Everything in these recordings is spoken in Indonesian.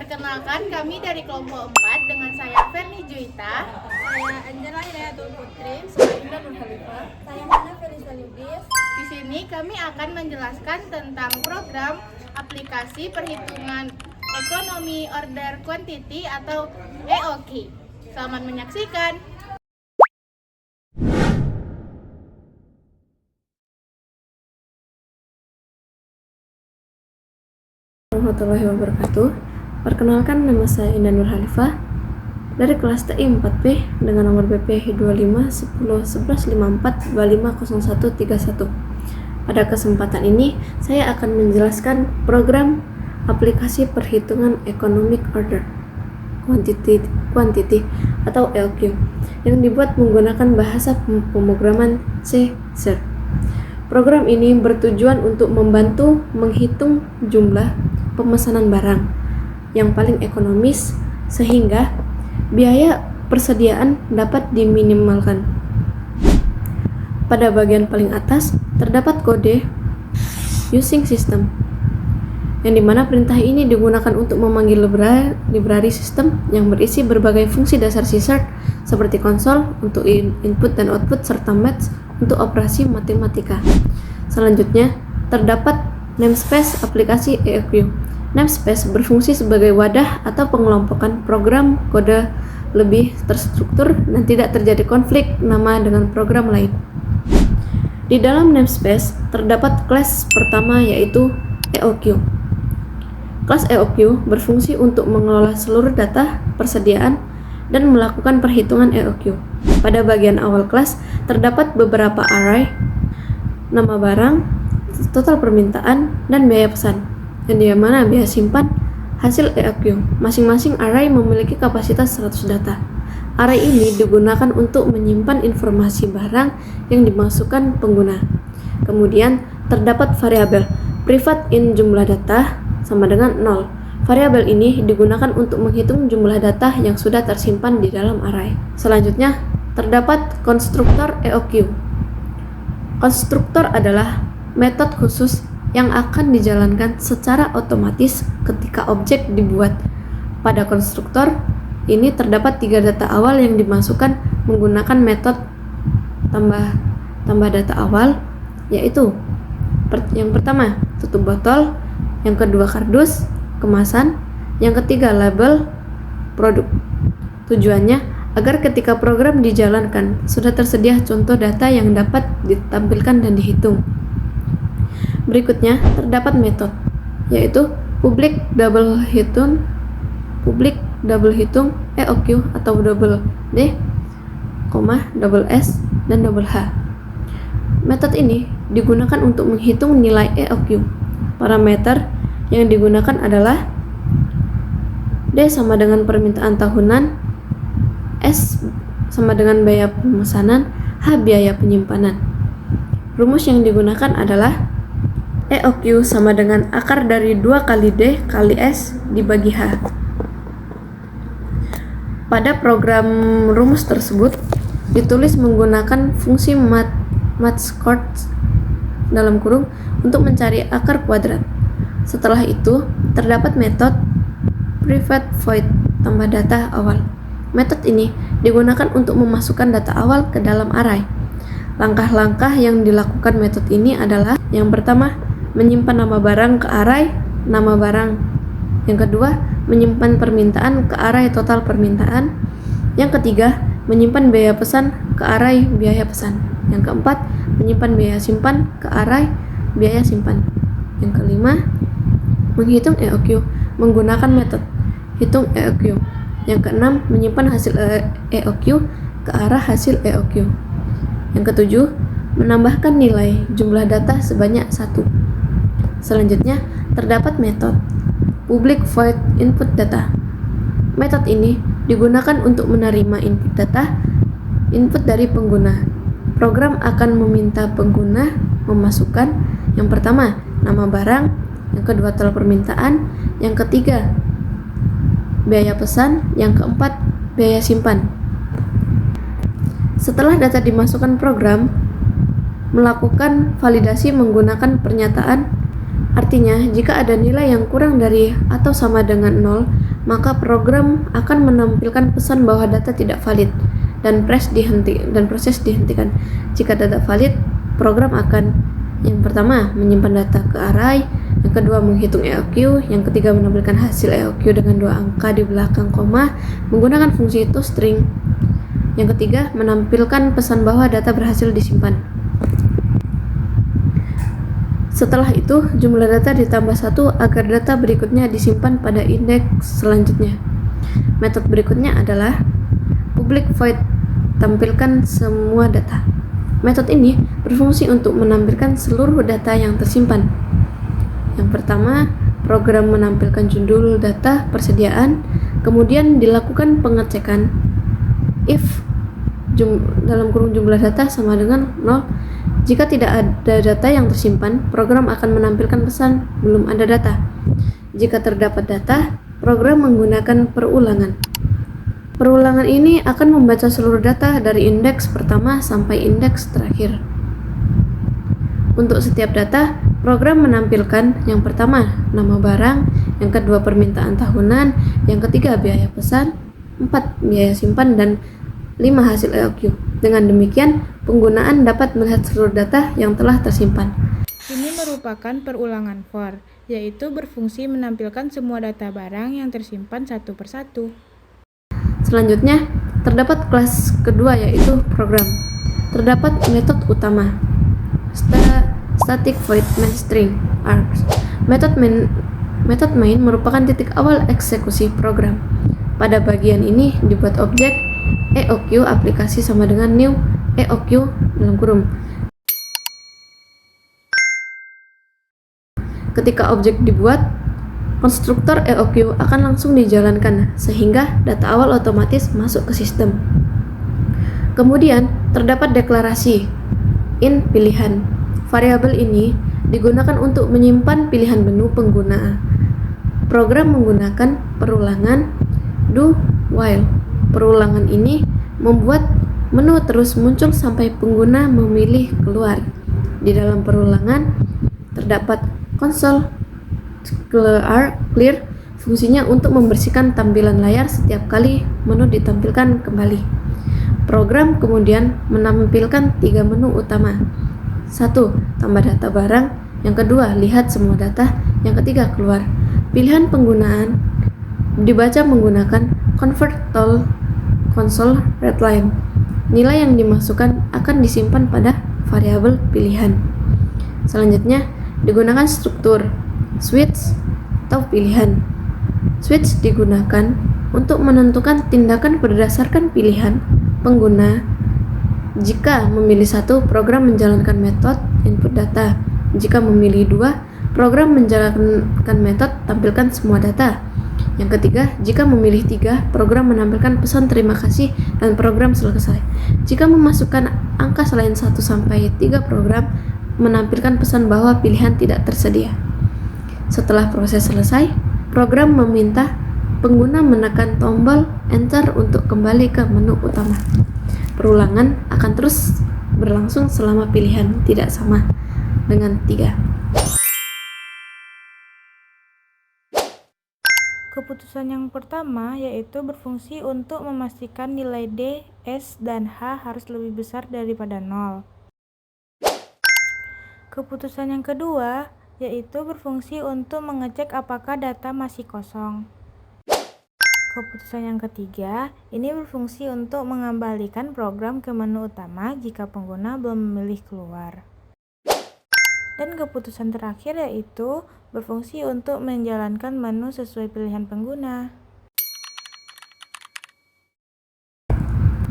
Perkenalkan, kami dari kelompok 4 dengan saya Ferni Juita, Saya Angela Hidayatul Putri. saya Indah Nur Khalifah. Saya Hana Felisa Lubis. Di sini kami akan menjelaskan tentang program aplikasi perhitungan ekonomi order quantity atau EOQ. Selamat menyaksikan. Warahmatullahi wabarakatuh. Perkenalkan, nama saya Indah Nur Khalifah dari kelas TI 4B dengan nomor BP 25101154250131. Pada kesempatan ini saya akan menjelaskan program aplikasi perhitungan economic order quantity atau EOQ yang dibuat menggunakan bahasa pemrograman C#. Program ini bertujuan untuk membantu menghitung jumlah pemesanan barang yang paling ekonomis sehingga biaya persediaan dapat diminimalkan. Pada bagian paling atas terdapat kode using system, yang dimana perintah ini digunakan untuk memanggil library system yang berisi berbagai fungsi dasar C# seperti konsol untuk input dan output serta math untuk operasi matematika. Selanjutnya terdapat namespace aplikasi EOQ. Namespace berfungsi sebagai wadah atau pengelompokan program kode lebih terstruktur dan tidak terjadi konflik nama dengan program lain. Di dalam namespace terdapat kelas pertama yaitu EOQ. Kelas EOQ berfungsi untuk mengelola seluruh data persediaan dan melakukan perhitungan EOQ. Pada bagian awal kelas terdapat beberapa array, nama barang, total permintaan, dan biaya pesan, yang di mana biaya simpan hasil EOQ. Masing-masing array memiliki kapasitas 100 data. Array ini digunakan untuk menyimpan informasi barang yang dimasukkan pengguna. Kemudian terdapat variabel private in jumlah data sama dengan 0. Variabel ini digunakan untuk menghitung jumlah data yang sudah tersimpan di dalam array. Selanjutnya terdapat konstruktor EOQ. Konstruktor adalah metode khusus yang akan dijalankan secara otomatis ketika objek dibuat. Pada konstruktor ini terdapat 3 data awal yang dimasukkan menggunakan metode tambah data awal, yaitu yang pertama tutup botol, yang kedua kardus kemasan, yang ketiga label produk. Tujuannya agar ketika program dijalankan sudah tersedia contoh data yang dapat ditampilkan dan dihitung. Berikutnya terdapat metode, yaitu public double hitung EOQ atau double D, double S, dan double H. Metode ini digunakan untuk menghitung nilai EOQ. Parameter yang digunakan adalah D sama dengan permintaan tahunan, S sama dengan biaya pemesanan, H biaya penyimpanan. Rumus yang digunakan adalah EOQ sama dengan akar dari 2 kali D kali S dibagi H. Pada program rumus tersebut ditulis menggunakan fungsi matchcord dalam kurung untuk mencari akar kuadrat. Setelah itu terdapat metode private void tambah data awal. Metode ini digunakan untuk memasukkan data awal ke dalam array. Langkah-langkah yang dilakukan metode ini adalah: yang pertama, menyimpan nama barang ke array nama barang. Yang kedua, menyimpan permintaan ke array total permintaan. Yang ketiga, menyimpan biaya pesan ke array biaya pesan. Yang keempat, menyimpan biaya simpan ke array biaya simpan. Yang kelima, menghitung EOQ menggunakan metode hitung EOQ. Yang keenam, menyimpan hasil EOQ ke arah hasil EOQ. Yang ketujuh, menambahkan nilai jumlah data sebanyak 1. Selanjutnya terdapat metode public void input data. Metode ini digunakan untuk menerima input dari pengguna. Program akan meminta pengguna memasukkan yang pertama nama barang, yang kedua total permintaan, yang ketiga biaya pesan, yang keempat biaya simpan. Setelah data dimasukkan, program melakukan validasi menggunakan pernyataan. Artinya, jika ada nilai yang kurang dari atau sama dengan 0, maka program akan menampilkan pesan bahwa data tidak valid dan proses dihentikan. Jika data valid, program akan yang pertama menyimpan data ke array, yang kedua menghitung EOQ, yang ketiga menampilkan hasil EOQ dengan 2 angka di belakang koma menggunakan fungsi toString. Yang ketiga menampilkan pesan bahwa data berhasil disimpan. Setelah itu, jumlah data ditambah 1 agar data berikutnya disimpan pada indeks selanjutnya. Metode berikutnya adalah public void, tampilkan semua data. Metode ini berfungsi untuk menampilkan seluruh data yang tersimpan. Yang pertama, program menampilkan judul data persediaan, kemudian dilakukan pengecekan if dalam kurung jumlah data sama dengan 0. Jika tidak ada data yang tersimpan, program akan menampilkan pesan belum ada data. Jika terdapat data, program menggunakan perulangan. Perulangan ini akan membaca seluruh data dari indeks pertama sampai indeks terakhir. Untuk setiap data, program menampilkan yang pertama nama barang, yang kedua permintaan tahunan, yang ketiga biaya pesan, 4 biaya simpan, dan 5 hasil EOQ. Dengan demikian, penggunaan dapat melihat seluruh data yang telah tersimpan. Ini merupakan perulangan for, yaitu berfungsi menampilkan semua data barang yang tersimpan satu persatu. Selanjutnya, terdapat kelas kedua yaitu program. Terdapat metode utama, static void main string args. Metode main merupakan titik awal eksekusi program. Pada bagian ini dibuat objek EOQ aplikasi sama dengan new EOQ dalam kurung. Ketika objek dibuat, konstruktor EOQ akan langsung dijalankan sehingga data awal otomatis masuk ke sistem. Kemudian terdapat deklarasi in pilihan. Variabel ini digunakan untuk menyimpan pilihan menu pengguna. Program menggunakan perulangan do while. Perulangan ini membuat menu terus muncul sampai pengguna memilih keluar. Di dalam perulangan terdapat console clear, fungsinya untuk membersihkan tampilan layar setiap kali menu ditampilkan kembali. Program kemudian menampilkan 3 menu utama. 1. Tambah data barang. Yang kedua, lihat semua data. Yang ketiga, keluar. Pilihan penggunaan dibaca menggunakan convert to console readline. Nilai yang dimasukkan akan disimpan pada variabel pilihan. Selanjutnya, digunakan struktur switch atau pilihan. Switch digunakan untuk menentukan tindakan berdasarkan pilihan pengguna. Jika memilih 1, program menjalankan metode input data. Jika memilih 2, program menjalankan metode tampilkan semua data. Yang ketiga, jika memilih 3, program menampilkan pesan terima kasih dan program selesai. Jika memasukkan angka selain 1 sampai 3, program menampilkan pesan bahwa pilihan tidak tersedia. Setelah proses selesai, program meminta pengguna menekan tombol Enter untuk kembali ke menu utama. Perulangan akan terus berlangsung selama pilihan tidak sama dengan 3. Keputusan yang pertama yaitu berfungsi untuk memastikan nilai D, S, dan H harus lebih besar daripada 0. Keputusan yang kedua yaitu berfungsi untuk mengecek apakah data masih kosong. Keputusan yang ketiga ini berfungsi untuk mengembalikan program ke menu utama jika pengguna belum memilih keluar. Dan keputusan terakhir yaitu berfungsi untuk menjalankan menu sesuai pilihan pengguna.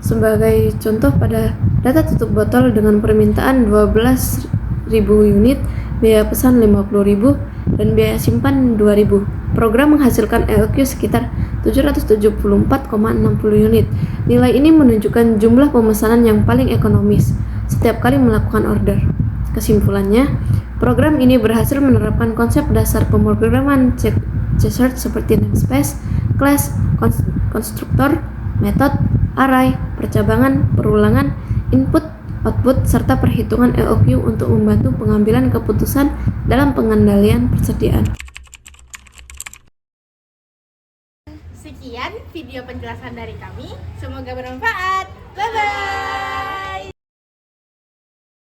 Sebagai contoh, pada data tutup botol dengan permintaan 12.000 unit, biaya pesan 50.000, dan biaya simpan 2.000, program menghasilkan EOQ sekitar 774,60 unit. Nilai ini menunjukkan jumlah pemesanan yang paling ekonomis setiap kali melakukan order. Kesimpulannya, program ini berhasil menerapkan konsep dasar pemrograman C-Sharp seperti namespace, class, konstruktor, metode, array, percabangan, perulangan, input, output, serta perhitungan EOQ untuk membantu pengambilan keputusan dalam pengendalian persediaan. Sekian video penjelasan dari kami. Semoga bermanfaat. Bye-bye.